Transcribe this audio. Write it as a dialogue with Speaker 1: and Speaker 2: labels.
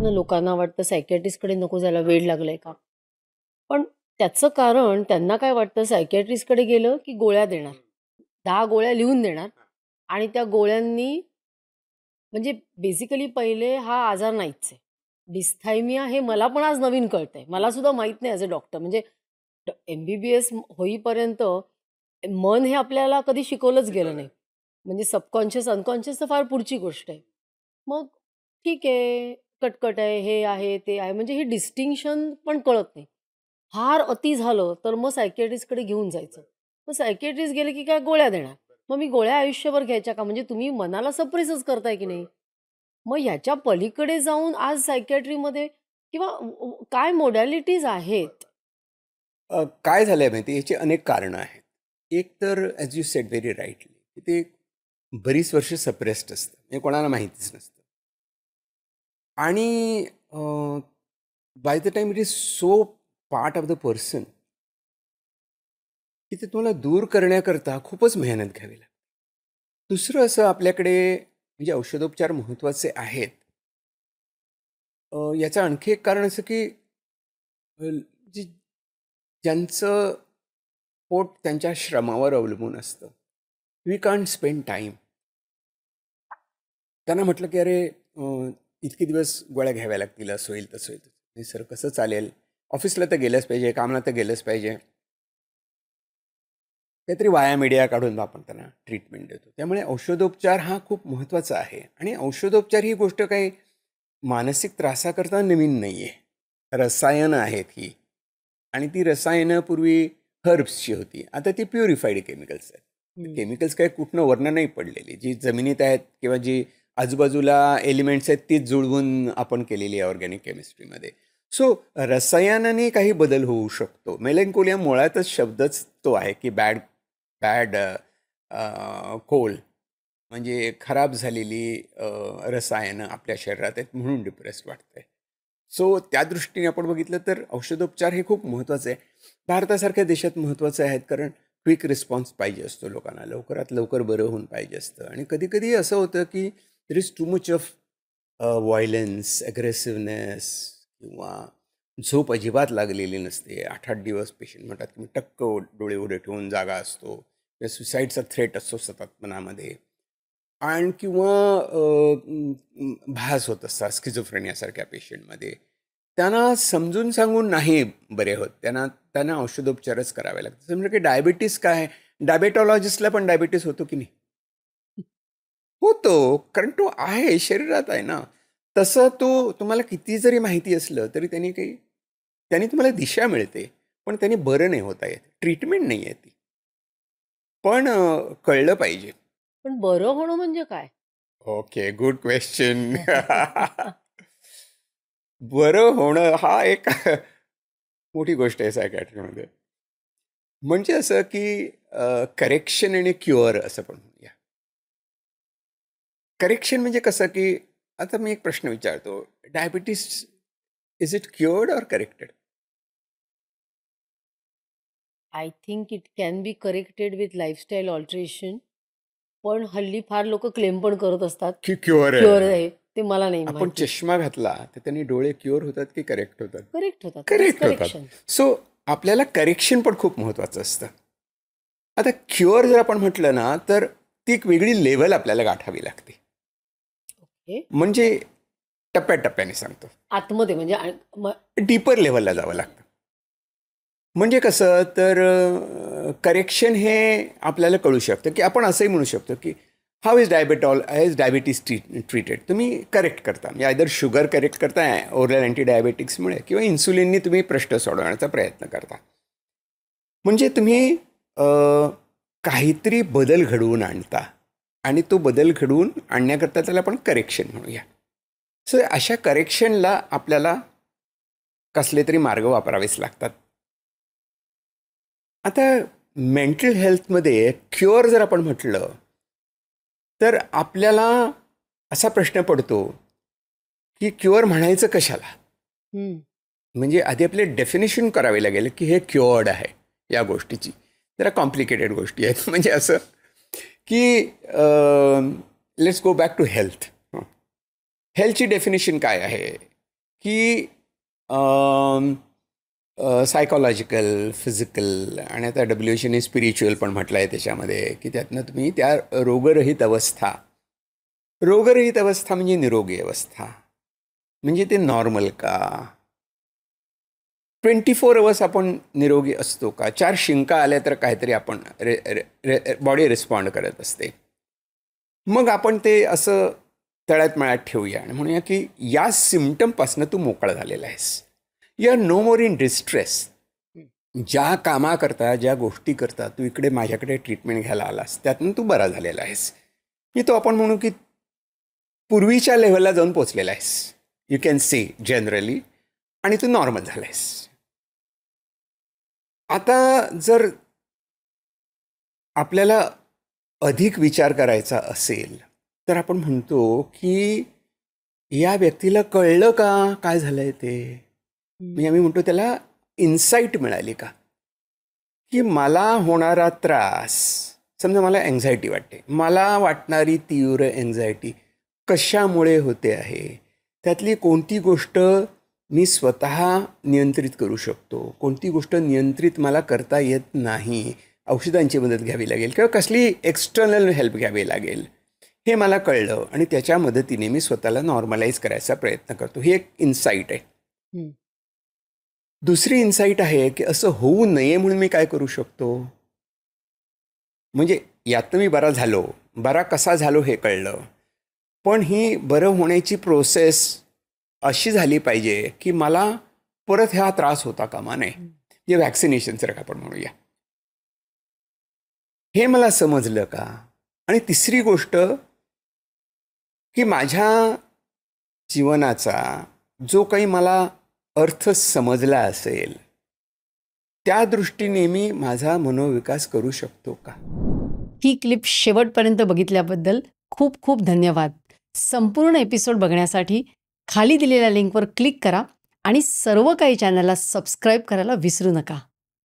Speaker 1: ना लोकांना वाटतं सायकियाट्रिस्टकडे नको जायला, वेड लागलाय का? पण त्याचं कारण त्यांना काय वाटतं, सायकियाट्रिस्टकडे गेलं की गोळ्या देणार. 10 गोळ्या लिहून देणार आणि त्या गोळ्यांनी म्हणजे बेसिकली पहिले हा आजार नाहीच आहे. डिस्थायमिया हे मला पण आज नवीन कळतंय. मला सुद्धा माहीत नाही ॲज अ डॉक्टर. म्हणजे एम-बी-बी-एस होईपर्यंत मन हे आपल्याला कधी शिकवलंच गेलं नाही. म्हणजे सबकॉन्शियस, अनकॉन्शियस तर फार पुढची गोष्ट आहे. मग ठीक आहे, कटकट आहे, हे आहे, ते आहे. म्हणजे हे डिस्टिंक्शन पण कळत नाही. फार अति झालं तर मग सायकियाट्रिस्टकडे घेऊन जायचं. मग सायकियाट्रिस्ट गेले की काय गोळ्या देणार. मग मी गोळ्या आयुष्यभर घ्यायच्या का? म्हणजे तुम्ही मनाला सप्रेसच करताय की नाही? मग ह्याच्या पलीकडे जाऊन आज सायकियाट्रीमध्ये किंवा काय मोडॅलिटीज आहेत?
Speaker 2: काय झालंय माहिती याची अनेक कारणं आहेत. एक तर as you sed very rightly की ते बरीच वर्ष सप्रेस्ड असतं, म्हणजे कोणाला माहितीच नसतं. आणि by the time it is so part of the person की ते तुम्हाला दूर करण्याकरता खूपच मेहनत घ्यावी लागते. दुसरं असं आपल्याकडे म्हणजे औषधोपचार महत्त्वाचे आहेत. याचं आणखी एक कारण असं की जी ज्यांचं पोट त्यांच्या श्रमावर अवलंबून असतं, वी कांट स्पेंड टाईम. त्यांना म्हटलं की अरे इतके दिवस गोळ्या घ्याव्या लागतील, असं होईल तसं होईल. नाही सर, कसं चालेल? ऑफिसला तर गेलंच पाहिजे, कामाला तर गेलंच पाहिजे. काहीतरी वाया मीडिया काढून आपण त्यांना ट्रीटमेंट देतो. त्यामुळे औषधोपचार हा खूप महत्त्वाचा आहे. आणि औषधोपचार ही गोष्ट काही मानसिक त्रासाकरता नवीन नाही आहे. रसायनं आहेत ही, आणि ती रसायनं पूर्वी हर्ब्सची होती, आता ती प्युरिफाईड केमिकल्स आहेत. केमिकल्स काही कुठनं वरनं नाही पडलेली, जी जमिनीत आहेत किंवा जी आजूबाजूला एलिमेंट्स आहेत तीच जुळवून आपण केलेली आहे ऑर्गॅनिक केमिस्ट्रीमध्ये. सो रसायनाने काही बदल होऊ शकतो. मेलॅन्कोलिया मुळातच शब्दच तो आहे की बॅड बॅड कोल, म्हणजे खराब झालेली रसायनं आपल्या शरीरात आहेत म्हणून डिप्रेस्ड वाटतंय. सो त्या दृष्टीने आपण बघितलं तर औषधोपचार हे खूप महत्त्वाचं आहे. भारतासारख्या देशात महत्त्वाचं आहेत, कारण क्विक रिस्पॉन्स पाहिजे असतो लोकांना, लवकरात लवकर बरं होऊन पाहिजे असतं. आणि कधीकधी असं होतं की there is too much of violence, aggressiveness, किंवा झोप अजिबात लागलेली नसते. 8-8 दिवस पेशंट म्हणतात की मी टक्क डोळे उघडे ठेवून जागा असतो, किंवा सुसाईडचा थ्रेट असतो सतत मनामध्ये, आणि किंवा भास होत असतात स्किझोफ्रेनियासारख्या पेशंटमध्ये. त्यांना समजून सांगून नाही बरे होत, त्यांना औषधोपचारच करावे लागतात. समजा की डायबिटीस काय, डायबेटॉलॉजिस्टला पण डायबिटीस होतो की नाही? होतो, कारण तो आहे, शरीरात आहे ना. तसं तो तुम्हाला किती जरी माहिती असलं तरी त्यांनी तुम्हाला दिशा मिळते, पण त्यांनी बरं नाही होता येत. ट्रीटमेंट नाही आहे ती. पण कळलं पाहिजे.
Speaker 1: पण बरं होणं म्हणजे काय?
Speaker 2: Okay, good question. बरं होणं हा एक मोठी गोष्ट आहे सायकॅट्रीमध्ये. म्हणजे असं की करेक्शन आणि क्युअर असं पण म्हणूया. करेक्शन म्हणजे कसं की आता मी एक प्रश्न विचारतो, diabetes is it क्युअर्ड or corrected?
Speaker 1: I think it can be corrected with lifestyle alteration. पण हल्ली फार लोक क्लेम पण करत असतात
Speaker 2: की क्युअर
Speaker 1: क्युअर
Speaker 2: आहे.
Speaker 1: आहे. ते मला नाही
Speaker 2: आपण
Speaker 1: माहिती.
Speaker 2: चष्मा घातला तर त्यांनी डोळे क्युअर होतात की करेक्ट होतात?
Speaker 1: करेक्ट होतात.
Speaker 2: करेक्ट होतात.
Speaker 1: करेक्शन.
Speaker 2: सो आपल्याला करेक्शन पण खूप महत्त्वाचं असतं. आता क्युअर जर आपण म्हटलं ना, तर ती एक वेगळी लेवल आपल्याला गाठावी लागते.
Speaker 1: ओके.
Speaker 2: म्हणजे टप्प्याटप्प्याने सांगतो,
Speaker 1: आतमध्ये म्हणजे
Speaker 2: डीपर लेवलला जावं लागतं. म्हणजे कसं तर करेक्शन हे आपल्याला कळू शकतं की आपण असंही म्हणू शकतो की हाऊ इज डायबिटीज ट्रीटेड. तुम्ही करेक्ट करता, म्हणजे आयदर शुगर करेक्ट करताय ओरल अँटीडायबेटिक्समुळे, किंवा इन्सुलिननी तुम्ही प्रश्न सोडवण्याचा प्रयत्न करता. म्हणजे तुम्ही काहीतरी बदल घडवून आणता, आणि तो बदल घडवून आणण्याकरता त्याला आपण करेक्शन म्हणूया. सो अशा करेक्शनला आपल्याला कसले तरी मार्ग वापरावेच लागतात. आता मेंटल हेल्थमध्ये क्युअर जर आपण म्हटलं तर आपल्याला असा प्रश्न पडतो की क्युअर म्हणायचं कशाला. म्हणजे आधी आपले डेफिनेशन करावे लागेल की हे क्युअर्ड आहे या गोष्टीची. जरा कॉम्प्लिकेटेड गोष्टी आहेत. म्हणजे असं की let's go back to health. हेल्थची डेफिनेशन काय आहे? की सायकॉलॉजिकल, फिजिकल आणि आता WHOने स्पिरिच्युअल पण म्हटलं आहे त्याच्यामध्ये, की त्यातनं तुम्ही त्या रोगरहित अवस्था म्हणजे निरोगी अवस्था, म्हणजे ते नॉर्मल का? 24 अवर्स आपण निरोगी असतो का? 4 शिंका आल्या तर काहीतरी आपण बॉडी रिस्पॉन्ड करत असते. मग आपण ते असं तळ्यात मळ्यात ठेवूया आणि म्हणूया की या सिम्पटमपासून तू मोकळा झालेला आहेस. You are no more in distress. ज्या कामाकरता, ज्या गोष्टी करता तू इकडे माझ्याकडे ट्रीटमेंट घ्यायला आलास, त्यातून तू बरा झालेला आहेस. की तो आपण म्हणू की पूर्वीच्या लेव्हलला जाऊन पोचलेला आहेस. यू कॅन से जनरली, आणि तू नॉर्मल झाला आहेस. आता जर आपल्याला अधिक विचार करायचा असेल तर आपण म्हणतो की या व्यक्तीला कळलं का काय झालंय ते? म्हणजे आम्ही म्हणतो त्याला इन्साईट मिळाली का? की मला होणारा त्रास, समजा मला अँझायटी वाटते, मला वाटणारी तीव्र अँझायटी कशामुळे होते आहे, त्यातली कोणती गोष्ट मी स्वतः नियंत्रित करू शकतो, कोणती गोष्ट नियंत्रित मला करता येत नाही, औषधांची मदत घ्यावी लागेल किंवा कसली एक्सटर्नल हेल्प घ्यावी लागेल, हे मला कळलं आणि त्याच्या मदतीने मी स्वतःला नॉर्मलाइज करायचा प्रयत्न करतो. ही एक इन्साईट आहे. दुसरी इन्साईट आहे की असं होऊ नये म्हणून मी काय करू शकतो. म्हणजे यातनं मी बरा कसा झालो हे कळलं, पण ही बरं होण्याची प्रोसेस अशी झाली पाहिजे की मला परत हा त्रास होता कामा नये. जे व्हॅक्सिनेशनचं आपण म्हणूया, हे मला समजलं का? आणि तिसरी गोष्ट की माझ्या जीवनाचा जो काही मला अर्थ समजला असेल त्या दृष्टीने मी माझा मनोविकास करू शकतो का?
Speaker 1: ही क्लिप शेवटपर्यंत बघितल्याबद्दल खूप खूप धन्यवाद. संपूर्ण एपिसोड बघण्यासाठी खाली दिलेल्या लिंकवर क्लिक करा आणि सर्व काही चॅनलला सबस्क्राईब करायला विसरू नका.